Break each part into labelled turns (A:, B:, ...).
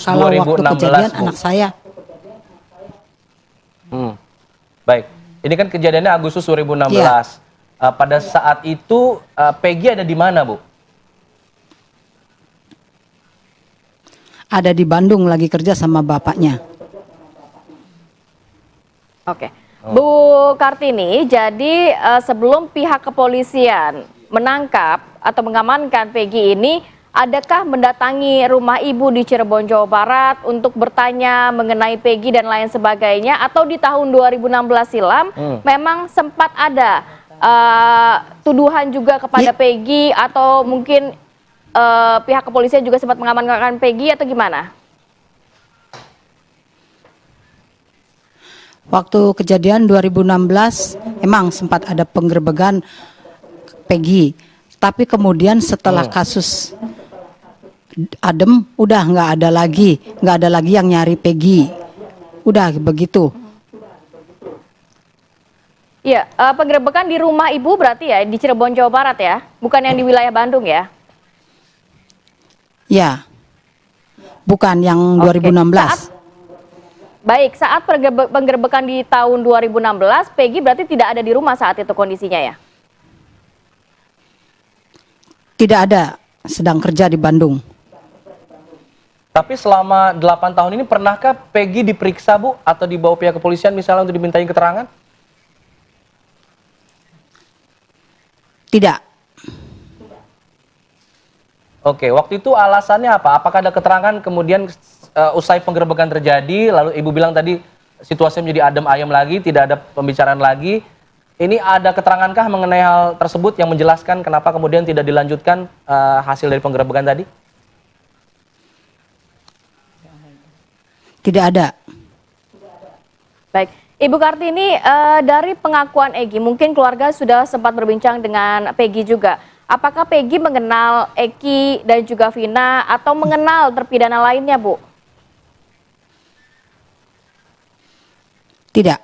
A: kalau waktu
B: 2016,
A: kejadian
B: Bu.
A: anak saya.
B: Baik, ini kan kejadiannya Agustus 2016.
A: Iya.
B: Pada saat itu Peggy ada di mana, Bu?
A: Ada di Bandung lagi kerja sama bapaknya.
C: Oke. Bu Kartini, jadi sebelum pihak kepolisian menangkap atau mengamankan Peggy ini, adakah mendatangi rumah ibu di Cirebon, Jawa Barat untuk bertanya mengenai Peggy dan lain sebagainya? Atau di tahun 2016 silam memang sempat ada tuduhan juga kepada Peggy, atau mungkin pihak kepolisian juga sempat mengamankan Peggy, atau gimana?
A: Waktu kejadian 2016 emang sempat ada penggerebekan Peggy. Tapi kemudian setelah kasus adem udah nggak ada lagi yang nyari Peggy. Udah begitu.
C: Iya, penggerebekan di rumah ibu berarti ya di Cirebon, Jawa Barat ya, bukan yang di wilayah Bandung ya?
A: Ya, bukan yang
C: Oke.
A: 2016.
C: Saat penggerebekan di tahun 2016, Peggy berarti tidak ada di rumah saat itu kondisinya ya?
A: Tidak ada, sedang kerja di Bandung.
B: Tapi selama 8 tahun ini pernahkah Peggy diperiksa, Bu? Atau dibawa pihak kepolisian misalnya untuk dimintain keterangan?
A: Tidak.
B: Oke, waktu itu alasannya apa? Apakah ada keterangan kemudian usai penggerebekan terjadi, lalu Ibu bilang tadi situasinya menjadi adem ayem lagi, tidak ada pembicaraan lagi. Ini ada keterangankah mengenai hal tersebut yang menjelaskan kenapa kemudian tidak dilanjutkan hasil dari penggerebekan tadi?
A: Tidak ada.
C: Baik, Ibu Kartini, dari pengakuan Egy, mungkin keluarga sudah sempat berbincang dengan Peggy juga. Apakah Peggy mengenal Eki dan juga Vina atau mengenal terpidana lainnya, Bu?
A: Tidak.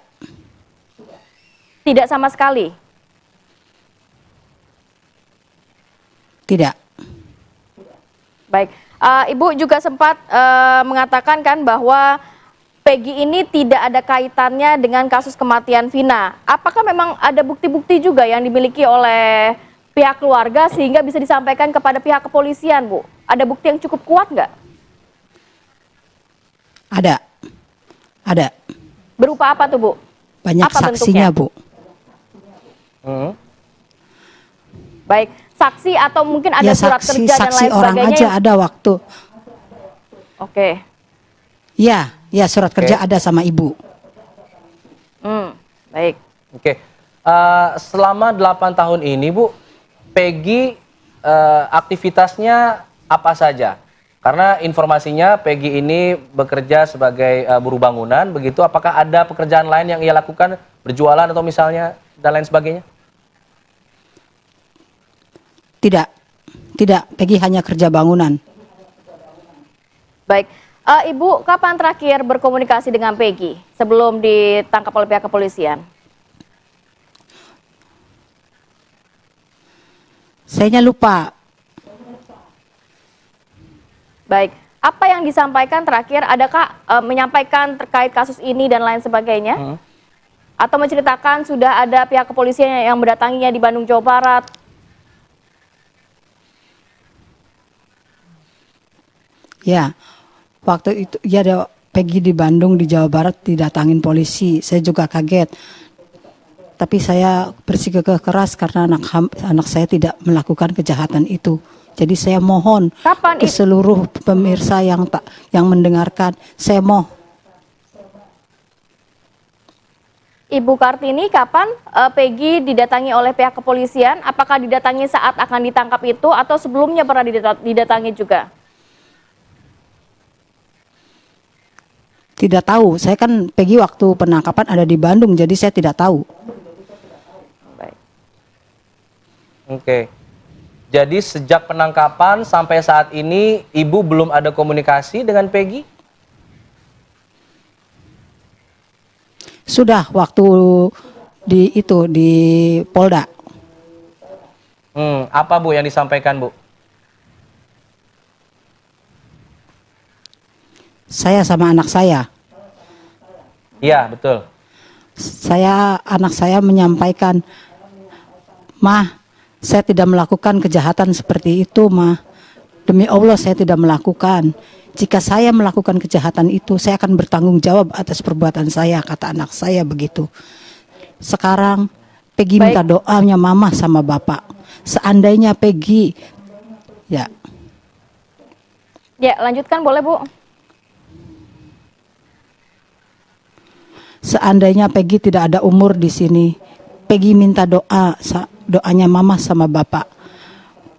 C: Tidak sama sekali?
A: Tidak.
C: Baik, Ibu juga sempat mengatakan kan bahwa Peggy ini tidak ada kaitannya dengan kasus kematian Vina. Apakah memang ada bukti-bukti juga yang dimiliki oleh pihak keluarga sehingga bisa disampaikan kepada pihak kepolisian, Bu? Ada bukti yang cukup kuat nggak?
A: Ada. Ada.
C: Berupa apa tuh, Bu?
A: Banyak
C: Apa
A: saksinya,
C: bentuknya?
A: Bu.
C: Baik, saksi atau mungkin ada
A: Ya,
C: surat kerja dan
A: saksi
C: lain
A: orang
C: sebagainya?
A: aja ada waktu.
C: Oke.
A: Ya surat kerja ada sama ibu.
C: Baik.
B: Oke, selama 8 tahun ini, Bu, Peggy aktivitasnya apa saja? Karena informasinya Peggy ini bekerja sebagai buruh bangunan, begitu. Apakah ada pekerjaan lain yang ia lakukan, berjualan atau misalnya dan lain sebagainya?
A: Tidak. Peggy hanya kerja bangunan.
C: Baik. Ibu, kapan terakhir berkomunikasi dengan Peggy sebelum ditangkap oleh pihak kepolisian?
A: Sayanya lupa.
C: Baik. Apa yang disampaikan terakhir? Adakah menyampaikan terkait kasus ini dan lain sebagainya? Atau menceritakan sudah ada pihak kepolisian yang mendatanginya di Bandung, Jawa Barat?
A: Ya, waktu itu ya ada Peggy di Bandung, di Jawa Barat didatangin polisi. Saya juga kaget. Tapi saya bersikeras keras karena anak saya tidak melakukan kejahatan itu. Jadi saya mohon ke seluruh pemirsa yang mendengarkan, saya
C: Ibu Kartini, kapan Peggy didatangi oleh pihak kepolisian? Apakah didatangi saat akan ditangkap itu atau sebelumnya pernah didatangi juga?
A: tidak tahu. Saya kan Peggy waktu penangkapan ada di Bandung, jadi saya tidak tahu.
C: Baik.
B: Oke. Jadi sejak penangkapan sampai saat ini Ibu belum ada komunikasi dengan Peggy?
A: Sudah waktu di Polda.
B: Apa Bu yang disampaikan, Bu?
A: Saya sama anak saya.
B: Iya, betul.
A: Anak saya menyampaikan, "Mah, saya tidak melakukan kejahatan seperti itu, Mah. Demi Allah saya tidak melakukan. Jika saya melakukan kejahatan itu, saya akan bertanggung jawab atas perbuatan saya," kata anak saya begitu. Sekarang Peggy minta doanya mama sama bapak. Seandainya Peggy, ya.
C: Ya, lanjutkan boleh Bu.
A: Seandainya Peggy tidak ada umur di sini, Peggy minta doanya mama sama bapak.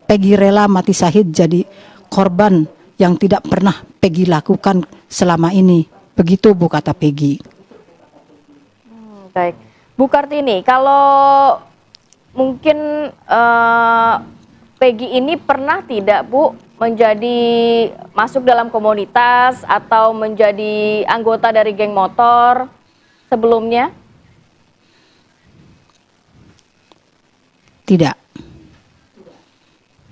A: Peggy rela mati syahid jadi korban yang tidak pernah Peggy lakukan selama ini. Begitu Bu kata Peggy.
C: Baik, Bu Kartini, kalau mungkin Peggy ini pernah tidak Bu menjadi masuk dalam komunitas atau menjadi anggota dari geng motor sebelumnya?
A: Tidak.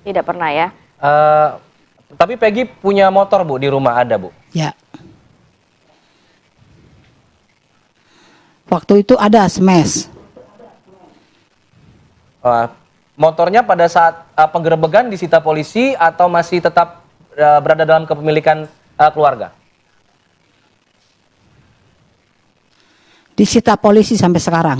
C: Tidak pernah ya?
B: Tapi Peggy punya motor Bu, di rumah ada Bu?
A: Ya. Waktu itu ada smash.
B: Motornya pada saat penggerebekan disita polisi atau masih tetap berada dalam kepemilikan keluarga?
A: Disita polisi sampai sekarang.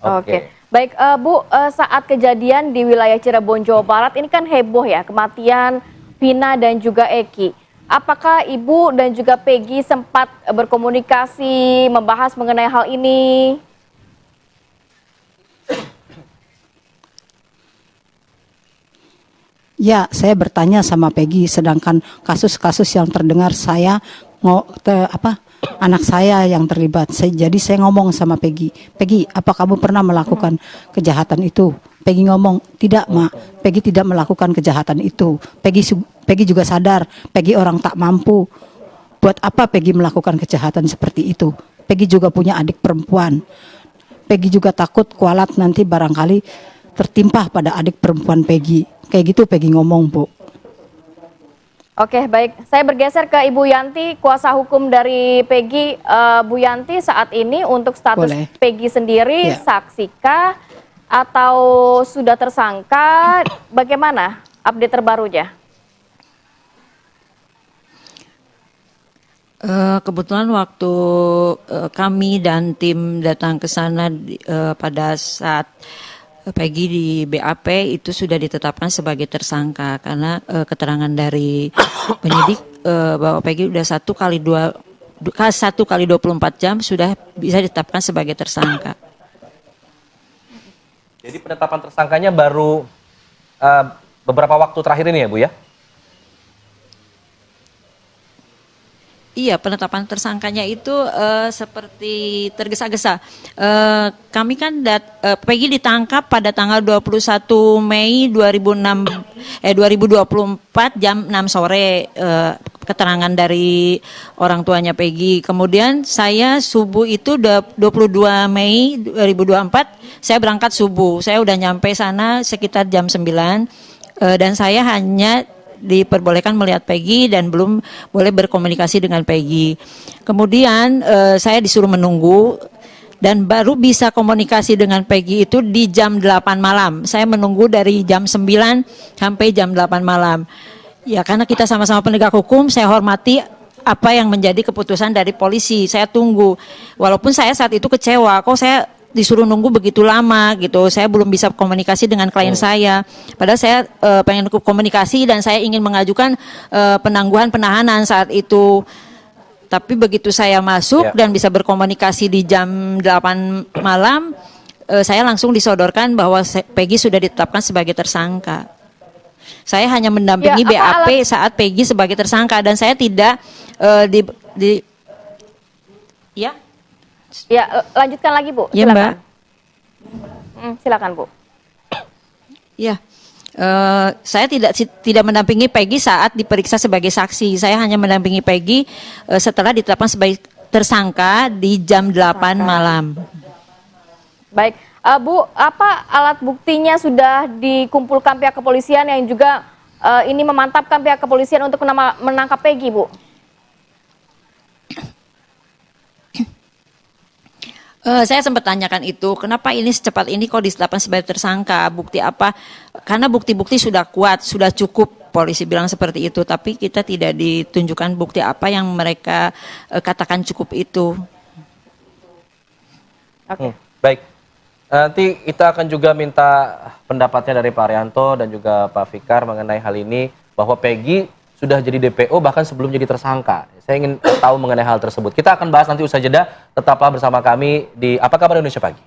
C: Oke. Baik, Bu, saat kejadian di wilayah Cirebon, Jawa Barat, ini kan heboh ya, kematian Vina dan juga Eki. Apakah Ibu dan juga Peggy sempat berkomunikasi, membahas mengenai hal ini?
A: Ya, saya bertanya sama Peggy, sedangkan kasus-kasus yang terdengar anak saya yang terlibat. Jadi saya ngomong sama Peggy, "Peggy, apa kamu pernah melakukan kejahatan itu?" Peggy ngomong, "Tidak, Ma. Peggy tidak melakukan kejahatan itu. Peggy juga sadar, Peggy orang tak mampu. Buat apa Peggy melakukan kejahatan seperti itu? Peggy juga punya adik perempuan. Peggy juga takut kualat nanti barangkali tertimpa pada adik perempuan Peggy." Kayak gitu Peggy ngomong, Bu.
C: Oke, baik. Saya bergeser ke Ibu Yanti, kuasa hukum dari Peggy. Bu Yanti, saat ini untuk status
A: Boleh.
C: Peggy sendiri,
A: Ya.
C: saksikah atau sudah tersangka? Bagaimana update terbarunya?
D: Kebetulan waktu kami dan tim datang ke sana pada saat Peggy di BAP itu sudah ditetapkan sebagai tersangka karena keterangan dari penyidik bahwa Peggy udah 1 kali 24 jam sudah bisa ditetapkan sebagai tersangka.
B: Jadi penetapan tersangkanya baru beberapa waktu terakhir ini ya Bu ya?
D: Iya, penetapan tersangkanya itu seperti tergesa-gesa. Kami kan Peggy ditangkap pada tanggal 21 Mei 2024 jam 6 sore. Keterangan dari orang tuanya Peggy. Kemudian saya subuh itu 22 Mei 2024 saya berangkat subuh. Saya udah nyampe sana sekitar jam 9 dan saya hanya diperbolehkan melihat Peggy dan belum boleh berkomunikasi dengan Peggy. Kemudian saya disuruh menunggu dan baru bisa komunikasi dengan Peggy itu di jam 8 malam. Saya menunggu dari jam 9 sampai jam 8 malam. Ya karena kita sama-sama penegak hukum, saya hormati apa yang menjadi keputusan dari polisi. Saya tunggu. Walaupun saya saat itu kecewa, kok saya disuruh nunggu begitu lama gitu. Saya belum bisa komunikasi dengan klien saya. Padahal saya pengen komunikasi dan saya ingin mengajukan penangguhan penahanan saat itu. Tapi begitu saya masuk dan bisa berkomunikasi di jam 8 malam, saya langsung disodorkan bahwa Peggy sudah ditetapkan sebagai tersangka. Saya hanya mendampingi BAP saat Peggy sebagai tersangka dan saya tidak
C: Ya, lanjutkan lagi Bu.
D: Ya,
C: Silakan.
D: Mbak.
C: Silakan Bu.
D: Ya, saya tidak mendampingi Peggy saat diperiksa sebagai saksi. Saya hanya mendampingi Peggy setelah ditetapkan sebagai tersangka di jam 8 malam.
C: Baik, Bu, apa alat buktinya sudah dikumpulkan pihak kepolisian yang juga ini memantapkan pihak kepolisian untuk menangkap Peggy, Bu?
D: Saya sempat tanyakan itu, kenapa ini secepat ini kok ditetapkan sebagai tersangka, bukti apa? Karena bukti-bukti sudah kuat, sudah cukup, polisi bilang seperti itu, tapi kita tidak ditunjukkan bukti apa yang mereka katakan cukup itu.
B: Baik, nanti kita akan juga minta pendapatnya dari Pak Arianto dan juga Pak Fikar mengenai hal ini, bahwa Peggy sudah jadi DPO bahkan sebelum jadi tersangka. Saya ingin tahu mengenai hal tersebut. Kita akan bahas nanti usai jeda. Tetaplah bersama kami di Apa Kabar Indonesia Pagi.